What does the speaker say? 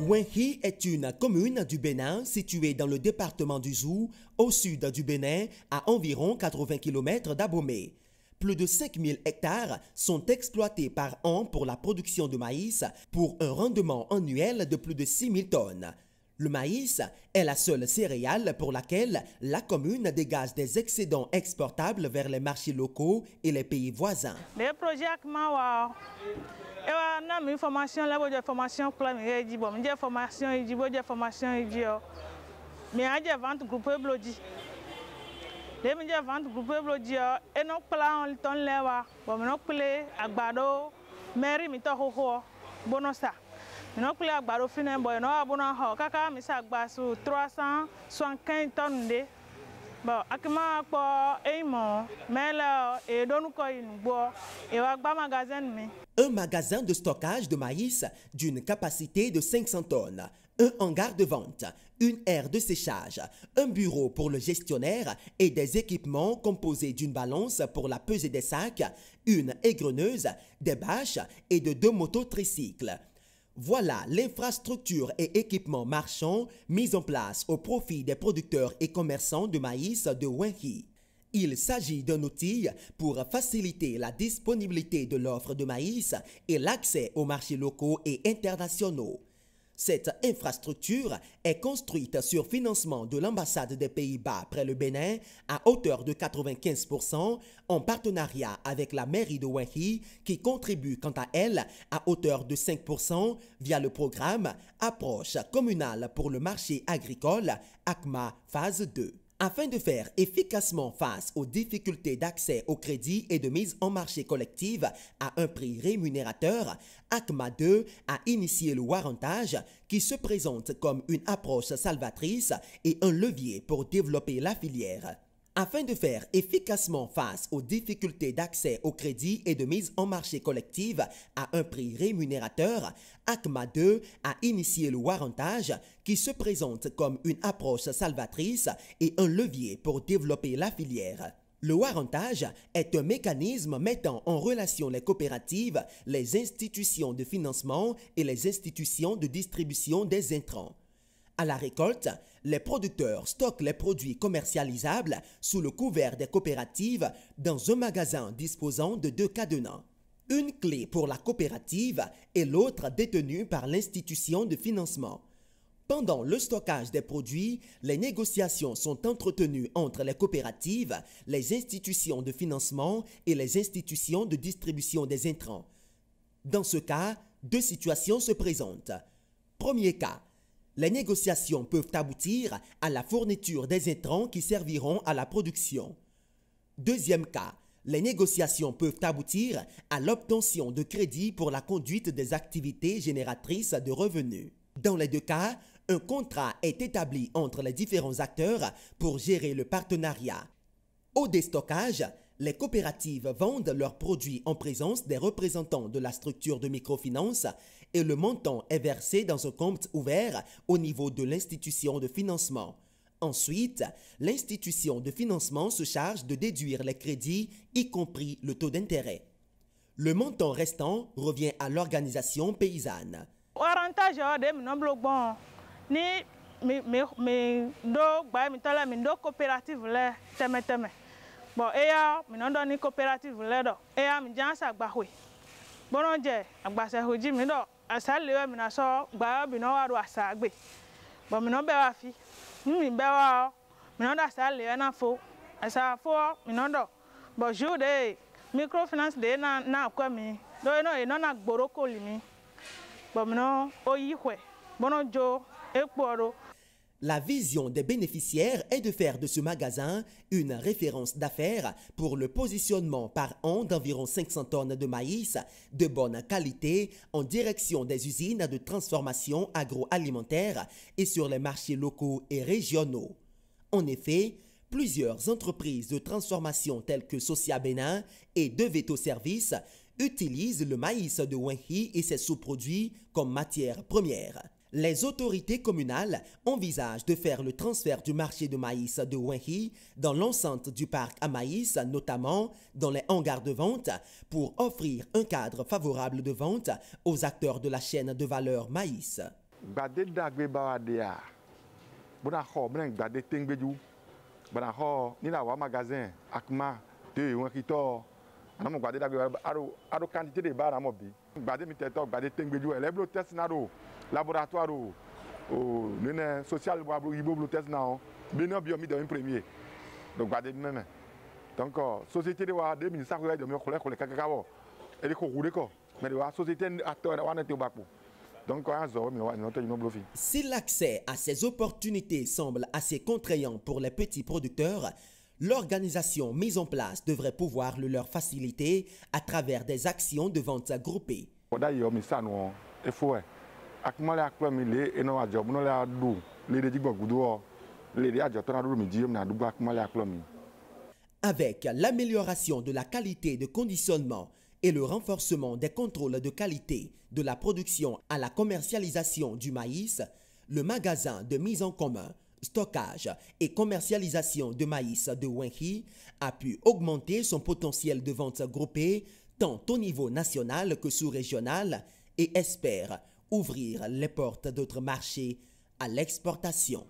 Wenhi est une commune du Bénin située dans le département du Zou, au sud du Bénin, à environ 80 km d'Abomey. Plus de 5000 hectares sont exploités par an pour la production de maïs pour un rendement annuel de plus de 6000 tonnes. Le maïs est la seule céréale pour laquelle la commune dégage des excédents exportables vers les marchés locaux et les pays voisins. Les projets formation formation vente groupée blodi. Les vente groupée blodi et non plan ton lewa bon non play agbado mairie mi to ho bonosa. Non plus à Baro Finen, bon, non, abonnant, kaka, mais ça basse 375 tonnes de. Bon, akima pour aimant, mais là, et donne quoi une bois, et va pas magasin mais. Un magasin de stockage de maïs d'une capacité de 500 tonnes, un hangar de vente, une aire de séchage, un bureau pour le gestionnaire et des équipements composés d'une balance pour la pesée des sacs, une égreneuse, des bâches et de 2 motos tricycles. Voilà l'infrastructure et équipements marchands mis en place au profit des producteurs et commerçants de maïs de Wenhi. Il s'agit d'un outil pour faciliter la disponibilité de l'offre de maïs et l'accès aux marchés locaux et internationaux. Cette infrastructure est construite sur financement de l'ambassade des Pays-Bas près le Bénin à hauteur de 95% en partenariat avec la mairie de Wenhi qui contribue quant à elle à hauteur de 5% via le programme Approche communale pour le marché agricole ACMA phase 2. Afin de faire efficacement face aux difficultés d'accès au crédit et de mise en marché collective à un prix rémunérateur, ACMA 2 a initié le warrantage qui se présente comme une approche salvatrice et un levier pour développer la filière. Afin de faire efficacement face aux difficultés d'accès au crédit et de mise en marché collective à un prix rémunérateur, ACMA 2 a initié le warrantage qui se présente comme une approche salvatrice et un levier pour développer la filière. Le warrantage est un mécanisme mettant en relation les coopératives, les institutions de financement et les institutions de distribution des intrants. À la récolte, les producteurs stockent les produits commercialisables sous le couvert des coopératives dans un magasin disposant de 2 cadenas. Une clé pour la coopérative et l'autre détenue par l'institution de financement. Pendant le stockage des produits, les négociations sont entretenues entre les coopératives, les institutions de financement et les institutions de distribution des intrants. Dans ce cas, 2 situations se présentent. Premier cas. Les négociations peuvent aboutir à la fourniture des intrants qui serviront à la production. Deuxième cas, les négociations peuvent aboutir à l'obtention de crédits pour la conduite des activités génératrices de revenus. Dans les 2 cas, un contrat est établi entre les différents acteurs pour gérer le partenariat. Au déstockage, les coopératives vendent leurs produits en présence des représentants de la structure de microfinance et le montant est versé dans un compte ouvert au niveau de l'institution de financement. Ensuite, l'institution de financement se charge de déduire les crédits, y compris le taux d'intérêt. Le montant restant revient à l'organisation paysanne. Bon, mi non doni coopérative là do. Mi jansa gbahwe. Bono je agbase hoji mi do. Asa lewe mi na so gba bi no wa do asa gbe. Bon mi no be wa fi. Mi be wa mi no da asa lewe na fo. Asa fo mi no do. Bon jour de microfinance de na kwa mi. Do no e no na gboro ko li mi. Bon mi no oyi hwe. Bono jo ekporo. La vision des bénéficiaires est de faire de ce magasin une référence d'affaires pour le positionnement par an d'environ 500 tonnes de maïs de bonne qualité en direction des usines de transformation agroalimentaire et sur les marchés locaux et régionaux. En effet, plusieurs entreprises de transformation telles que Socia Bénin et De Veto Services utilisent le maïs de Wenhi et ses sous-produits comme matière première. Les autorités communales envisagent de faire le transfert du marché de maïs de Wenhi dans l'enceinte du parc à maïs, notamment dans les hangars de vente, pour offrir un cadre favorable de vente aux acteurs de la chaîne de valeur maïs. Gbadé dagbe bawadea. Bona ho bren gbadé tengbeju. Bona ho ni la wa magasin akma de won kito. Anamo gbadé dagbe aro quantité de bar amobi. Gbadé mi teto gbadé tengbeju eleblo test na do laboratoire o nene social wablo ibo test na beno biomi de premier. Donc gbadé même. Donc société de wa de ministère de mi kole kakakawo. E ko roule ko. Mais de wa société acteur wa na te bakpo. Si l'accès à ces opportunités semble assez contraignant pour les petits producteurs, l'organisation mise en place devrait pouvoir le leur faciliter à travers des actions de vente groupées. Avec l'amélioration de la qualité de conditionnement et le renforcement des contrôles de qualité de la production à la commercialisation du maïs, le magasin de mise en commun, stockage et commercialisation de maïs de Wenhi a pu augmenter son potentiel de vente groupée tant au niveau national que sous-régional et espère ouvrir les portes d'autres marchés à l'exportation.